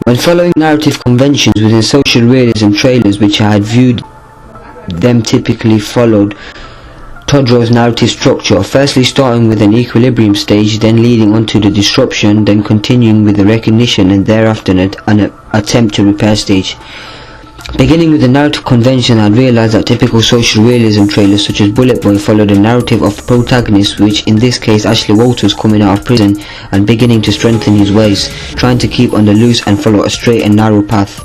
When following narrative conventions within social realism trailers which I had viewed them typically followed Todoro's narrative structure, firstly starting with an equilibrium stage, then leading on to the disruption, then continuing with the recognition, and thereafter an attempt to repair stage. Beginning with the narrative convention, I realized that typical social realism trailers such as Bullet Boy followed a narrative of the protagonist, which in this case Ashley Walters coming out of prison and beginning to strengthen his ways, trying to keep on the loose and follow a straight and narrow path.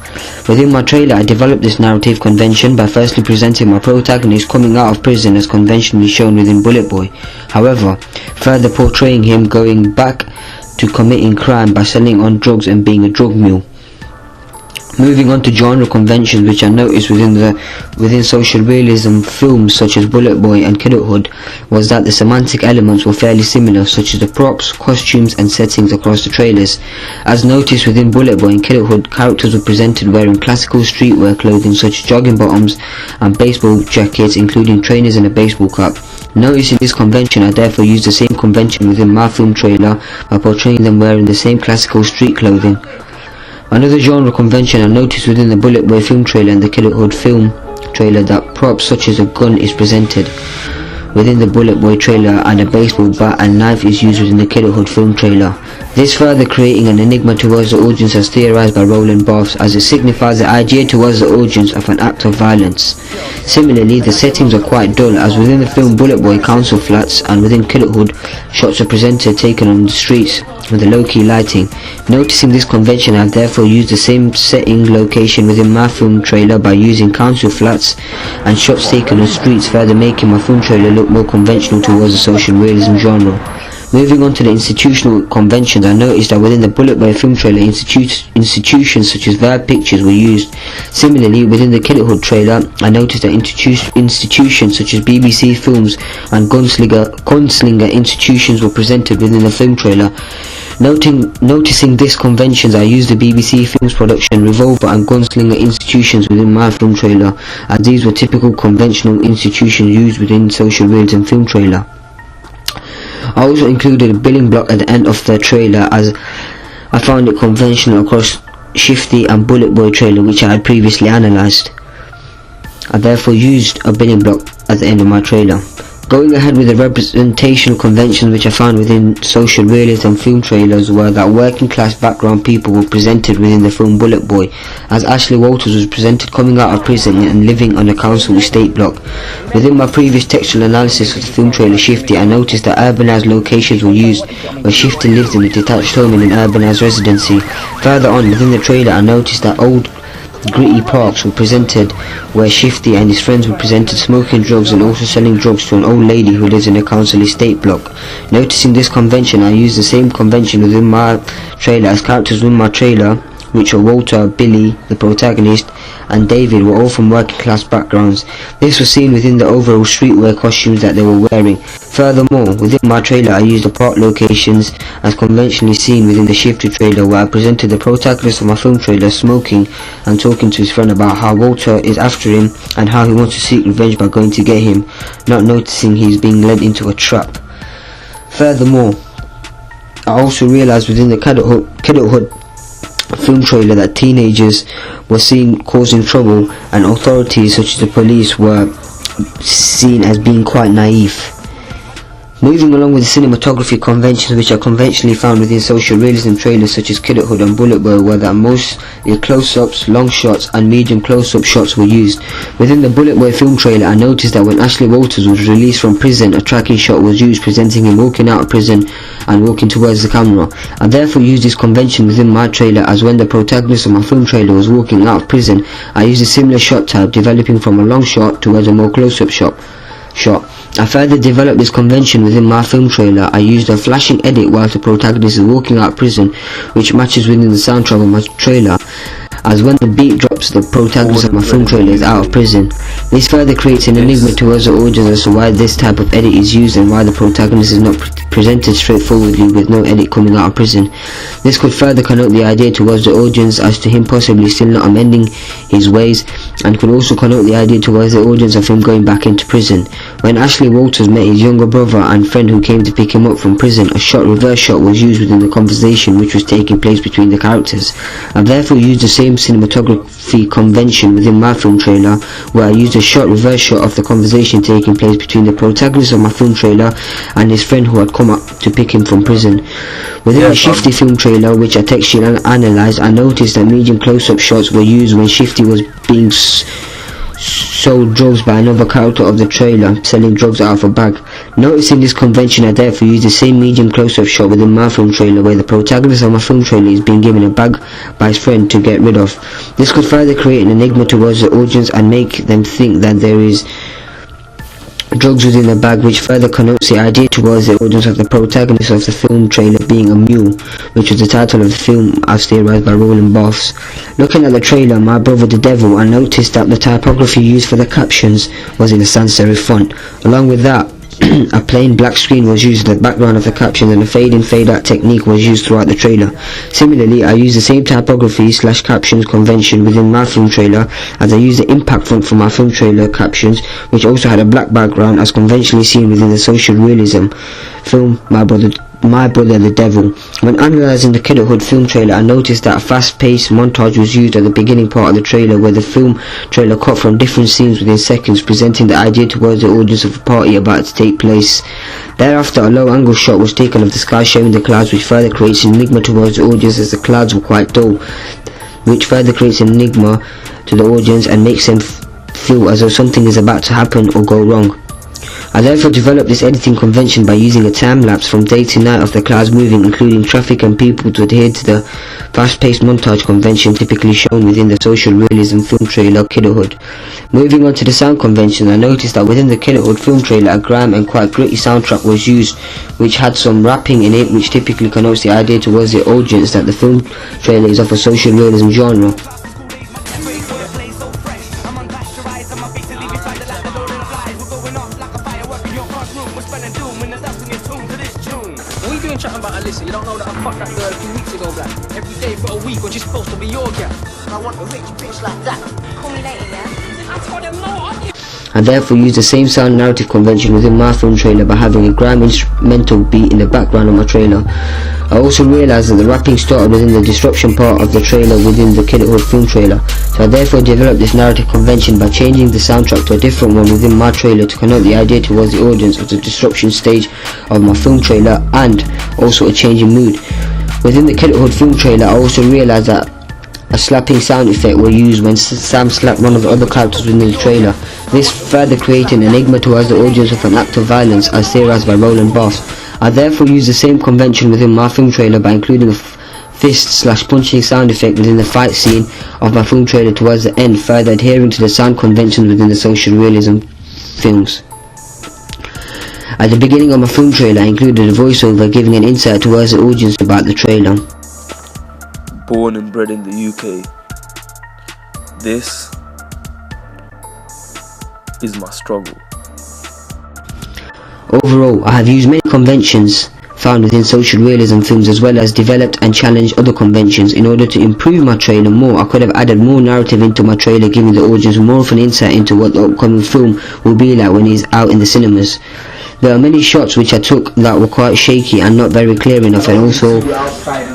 Within my trailer, I developed this narrative convention by firstly presenting my protagonist coming out of prison as conventionally shown within Bullet Boy, however, further portraying him going back to committing crime by selling on drugs and being a drug mule. Moving on to genre conventions which I noticed within social realism films such as Bullet Boy and Kidulthood was that the semantic elements were fairly similar, such as the props, costumes and settings across the trailers. As noticed within Bullet Boy and Kidulthood, characters were presented wearing classical streetwear clothing such as jogging bottoms and baseball jackets, including trainers and a baseball cap. Noticing this convention, I therefore used the same convention within my film trailer by portraying them wearing the same classical street clothing. Another genre convention I noticed within the Bullet Boy film trailer and the Kidulthood film trailer that props such as a gun is presented within the Bullet Boy trailer and a baseball bat and knife is used within the Kidulthood film trailer. This further creating an enigma towards the audience as theorized by Roland Barthes, as it signifies the idea towards the audience of an act of violence. Similarly, the settings are quite dull, as within the film Bullet Boy council flats and within Kidulthood shots are presented taken on the streets with a low-key lighting. Noticing this convention, I have therefore used the same setting location within my film trailer by using council flats and shots taken on streets, further making my film trailer look more conventional towards the social realism genre. Moving on to the institutional conventions, I noticed that within the Bullet Boy film trailer, institutions such as Verve Pictures were used. Similarly, within the Kidulthood trailer, I noticed that institutions such as BBC Films and Gunslinger institutions were presented within the film trailer. Noticing this conventions, I used the BBC Films production, Revolver and Gunslinger institutions within my film trailer, as these were typical conventional institutions used within social realism film trailer. I also included a billing block at the end of the trailer, as I found it conventional across Shifty and Bullet Boy trailer which I had previously analysed. I therefore used a billing block at the end of my trailer. Going ahead with the representational conventions which I found within social realism film trailers were that working class background people were presented within the film Bullet Boy, as Ashley Walters was presented coming out of prison and living on a council estate block. Within my previous textual analysis of the film trailer Shifty, I noticed that urbanized locations were used, where Shifty lived in a detached home in an urbanized residency. Further on within the trailer, I noticed that old gritty parks were presented where Shifty and his friends were presented smoking drugs and also selling drugs to an old lady who lives in a council estate block. Noticing this convention, I used the same convention within my trailer, as characters within my trailer, which are Walter, Billy, the protagonist, and David, were all from working class backgrounds. This was seen within the overall streetwear costumes that they were wearing. Furthermore, within my trailer, I used the park locations as conventionally seen within the Shifty trailer, where I presented the protagonist of my film trailer smoking and talking to his friend about how Walter is after him and how he wants to seek revenge by going to get him, not noticing he is being led into a trap. Furthermore, I also realized within the Kidulthood film trailer that teenagers were seen causing trouble and authorities such as the police were seen as being quite naive. Moving along with the cinematography conventions which are conventionally found within social realism trailers such as Kidulthood and Bullet Boy, were that mostly close-ups, long shots and medium close-up shots were used. Within the Bullet Boy film trailer, I noticed that when Ashley Walters was released from prison, a tracking shot was used presenting him walking out of prison and walking towards the camera. I therefore used this convention within my trailer, as when the protagonist of my film trailer was walking out of prison, I used a similar shot type, developing from a long shot towards a more close-up shot. I further developed this convention within my film trailer. I used a flashing edit whilst the protagonist is walking out of prison, which matches within the soundtrack of my trailer, as when the beat drops, the protagonist of my film trailer is out of prison. This further creates an enigma towards the audience as to why this type of edit is used and why the protagonist is not presented straightforwardly with no edit coming out of prison. This could further connote the idea towards the audience as to him possibly still not amending his ways, and could also connote the idea towards the audience of him going back into prison. When Ashley Walters met his younger brother and friend who came to pick him up from prison, a reverse shot was used within the conversation which was taking place between the characters. I've therefore used the same cinematography convention within my film trailer, where I used a reverse shot of the conversation taking place between the protagonist of my film trailer and his friend who had come up to pick him from prison. Within the Shifty film trailer, which I textually analysed, I noticed that medium close-up shots were used when Shifty was being sold drugs by another character of the trailer, selling drugs out of a bag. Noticing this convention, I therefore used the same medium close-up shot within my film trailer, where the protagonist of my film trailer is being given a bag by his friend to get rid of. This could further create an enigma towards the audience and make them think that there is drugs within the bag, which further connotes the idea towards the audience of the protagonist of the film trailer being a mule, which was the title of the film as theorized by Roland Barthes. Looking at the trailer, My Brother the Devil, I noticed that the typography used for the captions was in a sans serif font. Along with that, a plain black screen was used as the background of the captions, and a fade-in fade-out technique was used throughout the trailer. Similarly, I used the same typography / captions convention within my film trailer, as I used the impact font for my film trailer captions, which also had a black background as conventionally seen within the social realism film My Brother the Devil. When analysing the Kidulthood film trailer, I noticed that a fast-paced montage was used at the beginning part of the trailer, where the film trailer cut from different scenes within seconds, presenting the idea towards the audience of a party about to take place. Thereafter, a low-angle shot was taken of the sky showing the clouds, which further creates an enigma towards the audience as the clouds were quite dull, which further creates an enigma to the audience and makes them feel as though something is about to happen or go wrong. I therefore developed this editing convention by using a time-lapse from day to night of the clouds moving, including traffic and people, to adhere to the fast-paced montage convention typically shown within the social realism film trailer Kidulthood. Moving on to the sound convention, I noticed that within the Kidulthood film trailer, a grime and quite gritty soundtrack was used, which had some rapping in it, which typically connotes the idea towards the audience that the film trailer is of a social realism genre. Chatting about Alyssa, you don't know that I fucked that girl a few weeks ago, black. Every day for a week, when she's supposed to be your gal. I want a rich bitch like that. Call me later, yeah? I told him no. I therefore used the same sound narrative convention within my film trailer by having a grime instrumental beat in the background of my trailer. I also realised that the rapping started within the disruption part of the trailer within the Kidulthood film trailer, so I therefore developed this narrative convention by changing the soundtrack to a different one within my trailer to connote the idea towards the audience of the disruption stage of my film trailer, and also a change in mood. Within the Kidulthood film trailer, I also realised that a slapping sound effect was used when Sam slapped one of the other characters within the trailer. This further created an enigma towards the audience of an act of violence as theorized by Roland Barthes. I therefore used the same convention within my film trailer by including a fist / punching sound effect within the fight scene of my film trailer towards the end, further adhering to the sound conventions within the social realism films. At the beginning of my film trailer, I included a voiceover giving an insight towards the audience about the trailer. Born and bred in the UK, this is my struggle. Overall, I have used many conventions found within social realism films, as well as developed and challenged other conventions. In order to improve my trailer more, I could have added more narrative into my trailer, giving the audience more of an insight into what the upcoming film will be like when it is out in the cinemas. There are many shots which I took that were quite shaky and not very clear enough, and also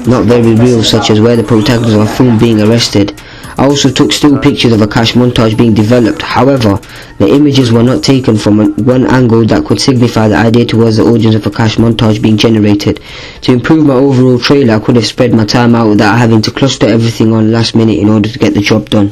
not very real, such as where the protagonist of a film being arrested. I also took still pictures of a cash montage being developed. However, the images were not taken from one angle that could signify the idea towards the audience of a cash montage being generated. To improve my overall trailer, I could have spread my time out without having to cluster everything on last minute in order to get the job done.